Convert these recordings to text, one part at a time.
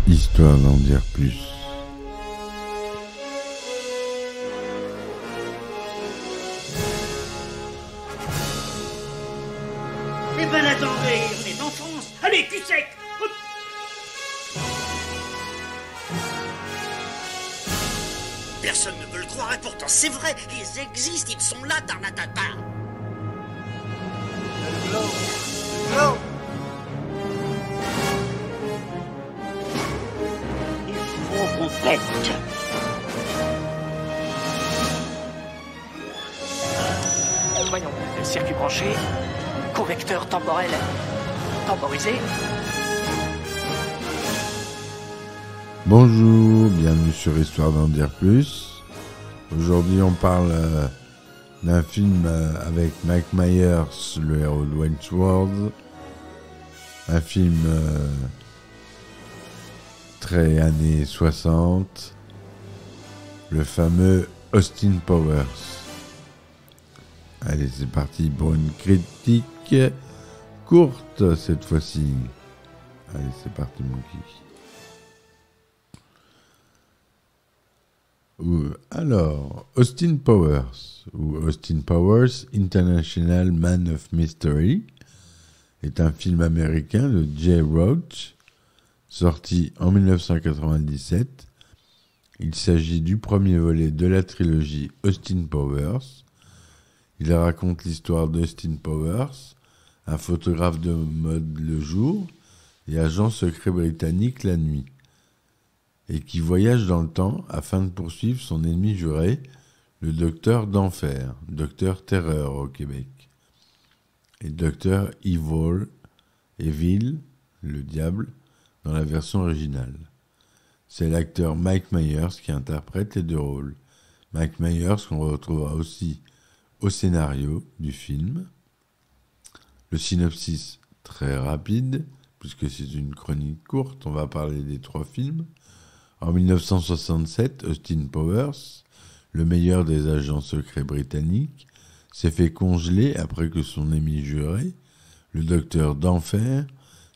Histoire d'en dire plus. Eh ben attendez, on est en France. Allez, cul sec. Hop. Personne ne veut le croire et pourtant c'est vrai, ils existent, ils sont là, tarnatata. Non. Il faut qu'on pète. Voyons, circuit branché, convecteur temporel temporisé. Bonjour, bienvenue sur Histoire d'en dire plus. Aujourd'hui on parle d'un film avec Mike Myers, le héros de Wayne's World. Un film très années 60. Le fameux Austin Powers. Allez, c'est parti pour une critique courte cette fois-ci. Allez, c'est parti mon kiki. Alors, Austin Powers, ou Austin Powers, International Man of Mystery, est un film américain de Jay Roach, sorti en 1997. Il s'agit du premier volet de la trilogie Austin Powers. Il raconte l'histoire d'Austin Powers, un photographe de mode le jour et agent secret britannique la nuit, et qui voyage dans le temps afin de poursuivre son ennemi juré, le docteur d'enfer, docteur terreur au Québec, et docteur Evil, le diable, dans la version originale. C'est l'acteur Mike Myers qui interprète les deux rôles. Mike Myers qu'on retrouvera aussi au scénario du film. Le synopsis très rapide, puisque c'est une chronique courte, on va parler des trois films. En 1967, Austin Powers, le meilleur des agents secrets britanniques, s'est fait congeler après que son ennemi juré, le docteur d'enfer,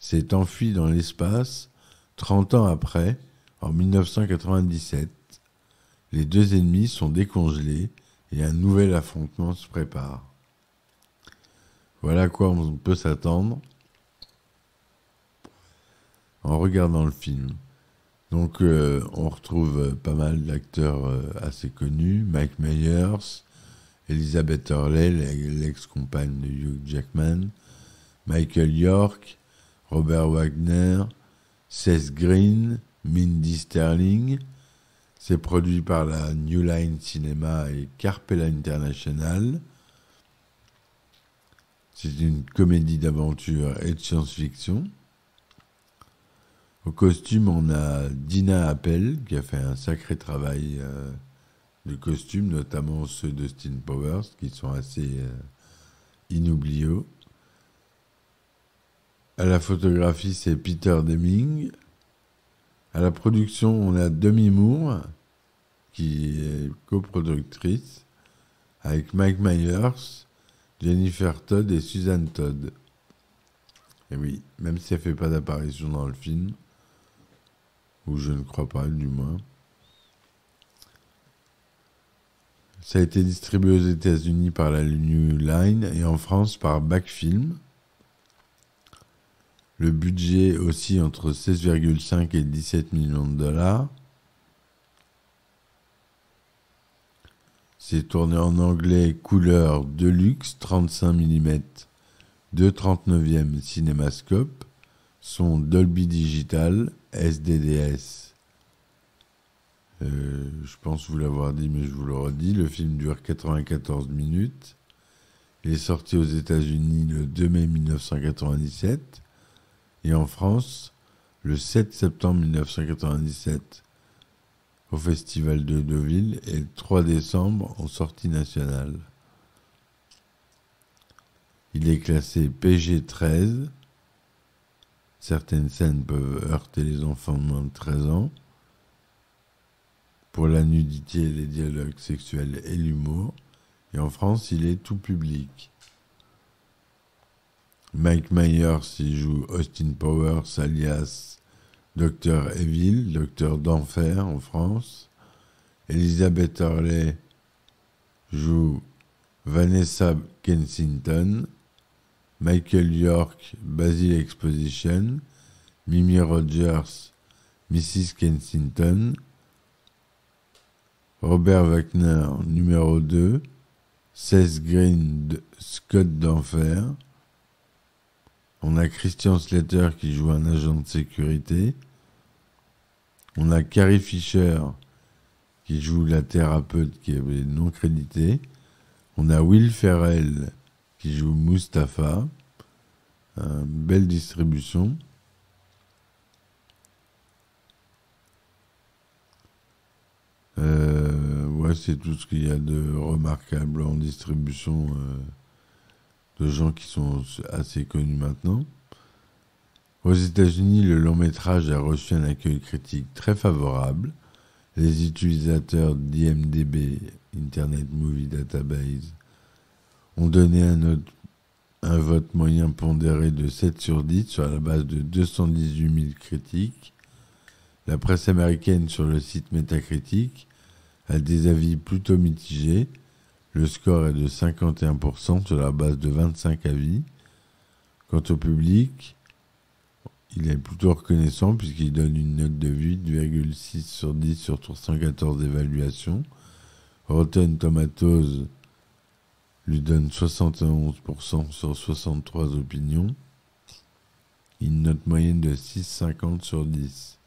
s'est enfui dans l'espace 30 ans après, en 1997. Les deux ennemis sont décongelés et un nouvel affrontement se prépare. Voilà à quoi on peut s'attendre en regardant le film. Donc on retrouve pas mal d'acteurs assez connus, Mike Myers, Elizabeth Hurley, l'ex-compagne de Hugh Jackman, Michael York, Robert Wagner, Seth Green, Mindy Sterling. C'est produit par la New Line Cinema et Carpella International. C'est une comédie d'aventure et de science-fiction. Au costume, on a Dina Appel, qui a fait un sacré travail de costume, notamment ceux d'Austin Powers, qui sont assez inoubliables. À la photographie, c'est Peter Deming. À la production, on a Demi Moore, qui est coproductrice, avec Mike Myers, Jennifer Todd et Susan Todd. Et oui, même si elle ne fait pas d'apparition dans le film, ou je ne crois pas, du moins. Ça a été distribué aux États-Unis par la New Line et en France par Backfilm. Le budget aussi entre 16,5 et 17 millions de dollars. C'est tourné en anglais couleur Deluxe 35 mm de 39e cinémascope, son Dolby Digital SDDS. Je pense vous l'avoir dit, mais je vous le redis. Le film dure 94 minutes. Il est sorti aux États-Unis le 2 mai 1997 et en France le 7 septembre 1997 au Festival de Deauville et le 3 décembre en sortie nationale. Il est classé PG-13. Certaines scènes peuvent heurter les enfants de moins de 13 ans. Pour la nudité, les dialogues sexuels et l'humour. Et en France, il est tout public. Mike Myers y joue Austin Powers alias Docteur Evil, Docteur d'Enfer en France. Elizabeth Hurley joue Vanessa Kensington. Michael York, Basil Exposition. Mimi Rogers, Mrs. Kensington. Robert Wagner, numéro 2. Seth Green, Scott d'Enfer. On a Christian Slater qui joue un agent de sécurité. On a Carrie Fisher qui joue la thérapeute qui est non créditée. On a Will Ferrell qui joue Mustapha. Belle distribution. Ouais, c'est tout ce qu'il y a de remarquable en distribution de gens qui sont assez connus maintenant. Aux États-Unis, le long métrage a reçu un accueil critique très favorable. Les utilisateurs d'IMDb, Internet Movie Database, ont donné un vote moyen pondéré de 7 sur 10 sur la base de 218 000 critiques. La presse américaine sur le site Metacritic a des avis plutôt mitigés. Le score est de 51% sur la base de 25 avis. Quant au public, il est plutôt reconnaissant puisqu'il donne une note de 8,6 sur 10 sur 314 évaluations. Rotten Tomatoes lui donne 71% sur 63 opinions. Une note moyenne de 6,50 sur 10.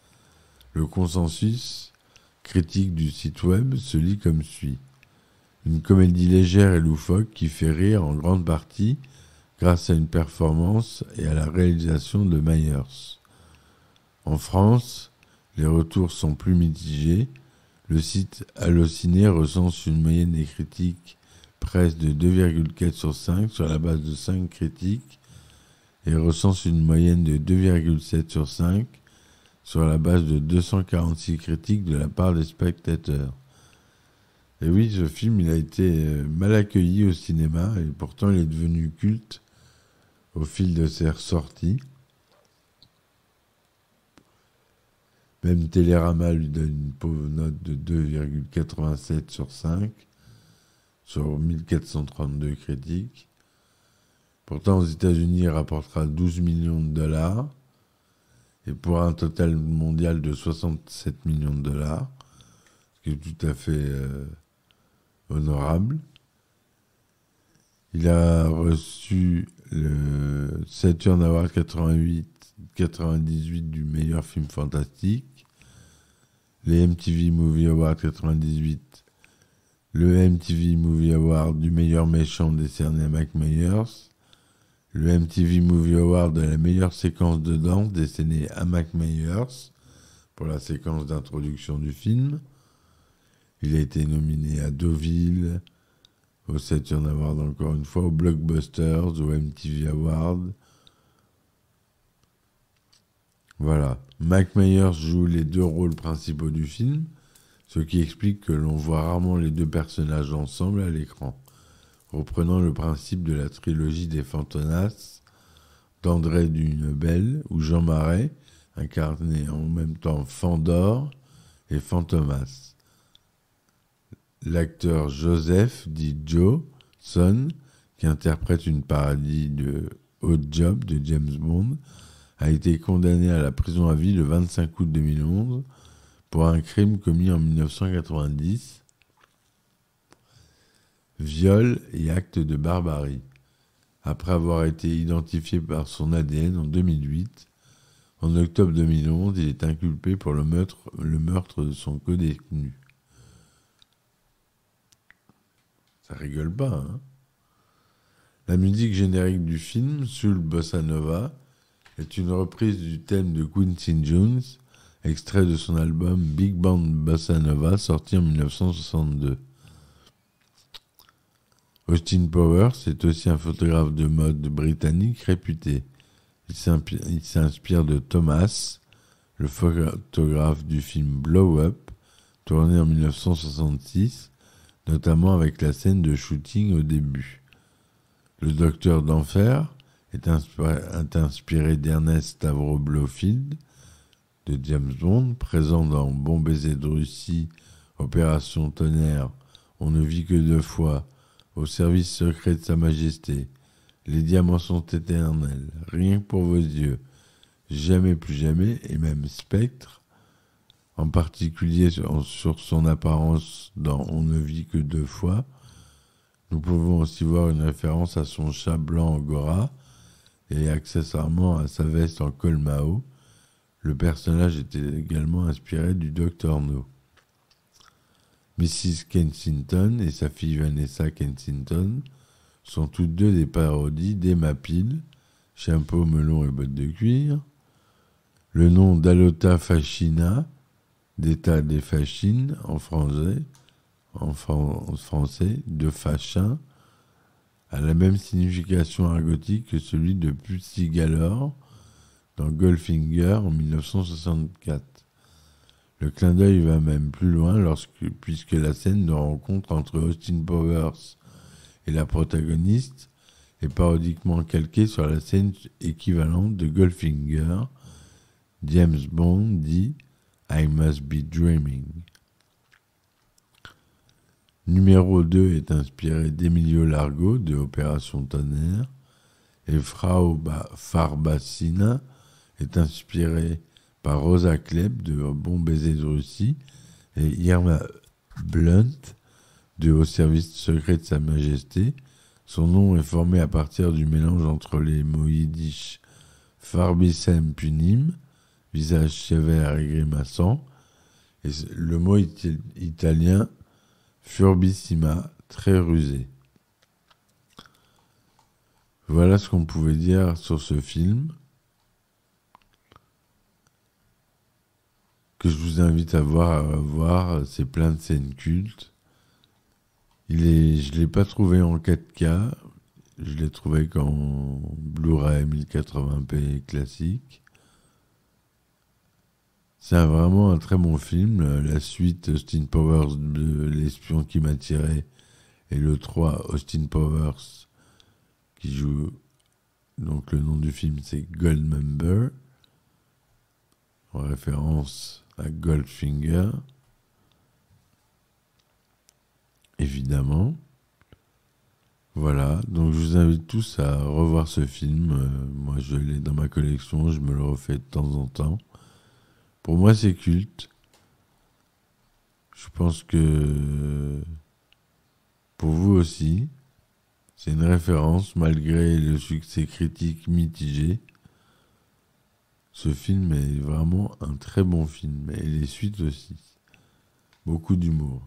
Le consensus critique du site web se lit comme suit. Une comédie légère et loufoque qui fait rire en grande partie grâce à une performance et à la réalisation de Myers. En France, les retours sont plus mitigés. Le site Allociné recense une moyenne des critiques presse de 2,4 sur 5 sur la base de 5 critiques et recense une moyenne de 2,7 sur 5 sur la base de 246 critiques de la part des spectateurs. Et oui, ce film, il a été mal accueilli au cinéma et pourtant il est devenu culte au fil de ses ressorties. Même Télérama lui donne une pauvre note de 2,87 sur 5 sur 1432 critiques. Pourtant, aux États-Unis, il rapportera 12 millions de dollars et pour un total mondial de 67 millions de dollars, ce qui est tout à fait honorable. Il a reçu le Saturn Award 98 du meilleur film fantastique, les MTV Movie Award 98, le MTV Movie Award du meilleur méchant décerné à Mike Myers, le MTV Movie Award de la meilleure séquence de danse décerné à Mike Myers pour la séquence d'introduction du film. Il a été nominé à Deauville, au Saturn Award encore une fois, aux Blockbusters, au MTV Award. Voilà. Mike Myers joue les deux rôles principaux du film, ce qui explique que l'on voit rarement les deux personnages ensemble à l'écran. Reprenant le principe de la trilogie des Fantonas d'André Dunebelle, où Jean Marais incarnait en même temps Fandor et Fantomas. L'acteur Joseph, dit Joe Son, qui interprète une parodie de Hot Job de James Bond, a été condamné à la prison à vie le 25 août 2011 pour un crime commis en 1990, viol et acte de barbarie, après avoir été identifié par son ADN en 2008. En octobre 2011, il est inculpé pour le meurtre de son codétenu. Ça rigole pas, hein. La musique générique du film, Soul Bossa Nova, est une reprise du thème de Quincy Jones, extrait de son album Big Band Bossa Nova, sorti en 1962. Austin Powers est aussi un photographe de mode britannique réputé. Il s'inspire de Thomas, le photographe du film Blow Up, tourné en 1966, notamment avec la scène de shooting au début. Le Docteur d'Enfer est inspiré d'Ernest Stavro Blofeld, de James Bond, présent dans Bon baiser de Russie, Opération Tonnerre, On ne vit que 2 fois, Au service secret de Sa Majesté, Les diamants sont éternels, Rien que pour vos yeux, Jamais plus jamais, et même Spectre, en particulier sur son apparence dans On ne vit que 2 fois. Nous pouvons aussi voir une référence à son chat blanc Angora et accessoirement à sa veste en col Mao. Le personnage était également inspiré du Dr No. Mrs. Kensington et sa fille Vanessa Kensington sont toutes deux des parodies d'Emma Peel, chapeau, melon et bottes de cuir. Le nom d'Alota Fascina, d'état des fascines en français, de Fachin, a la même signification argotique que celui de Pussy Galore dans Goldfinger en 1964. Le clin d'œil va même plus loin puisque la scène de rencontre entre Austin Powers et la protagoniste est parodiquement calquée sur la scène équivalente de Goldfinger. James Bond dit « I must be dreaming ». Numéro 2 est inspiré d'Emilio Largo de Opération Tonnerre et Frau Farbacina est inspiré par Rosa Klebb de Bon baiser de Russie et Irma Blunt de Au service secret de Sa Majesté. Son nom est formé à partir du mélange entre les mots yiddish Farbissem punim, visage sévère et grimaçant, et le mot italien Furbissima, très rusé. Voilà ce qu'on pouvait dire sur ce film, que je vous invite à voir. C'est plein de scènes cultes. Je ne l'ai pas trouvé en 4K, je l'ai trouvé qu'en Blu-ray 1080p classique. C'est vraiment un très bon film. La suite, Austin Powers de L'espion qui m'a tiré, et le 3, Austin Powers, qui joue... Donc le nom du film, c'est Goldmember, en référence à Goldfinger, évidemment. Voilà, donc je vous invite tous à revoir ce film. Moi, je l'ai dans ma collection, je me le refais de temps en temps. Pour moi, c'est culte. Je pense que pour vous aussi, c'est une référence malgré le succès critique mitigé. Ce film est vraiment un très bon film, et les suites aussi. Beaucoup d'humour.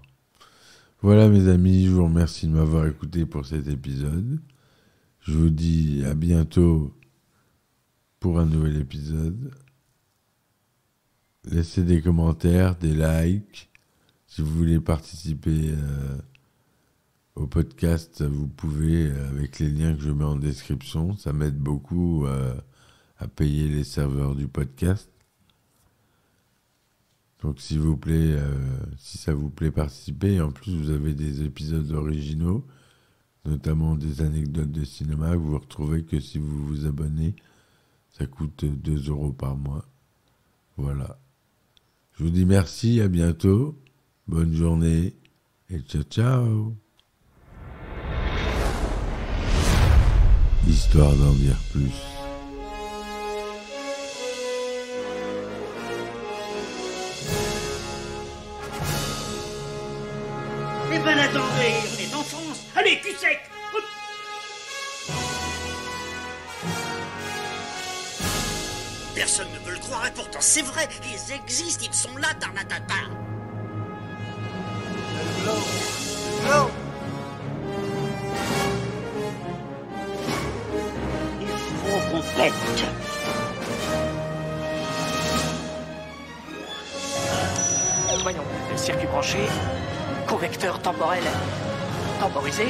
Voilà mes amis, je vous remercie de m'avoir écouté pour cet épisode. Je vous dis à bientôt pour un nouvel épisode. Laissez des commentaires, des likes. Si vous voulez participer au podcast, vous pouvez avec les liens que je mets en description. Ça m'aide beaucoup à payer les serveurs du podcast. Donc s'il vous plaît, si ça vous plaît, participez. En plus, vous avez des épisodes originaux, notamment des anecdotes de cinéma que vous retrouvez que si vous vous abonnez. Ça coûte 2 € par mois. Voilà. Je vous dis merci, à bientôt, bonne journée et ciao ciao. Histoire d'en dire plus. Eh ben attendez, on est en France. Allez, cul sec. Hop. Personne ne veut le croire et pourtant c'est vrai, ils existent, ils sont là, Tarnatata. Glow. Il faut qu'on pète. Voyons, circuit branché, convecteur temporel temporisé.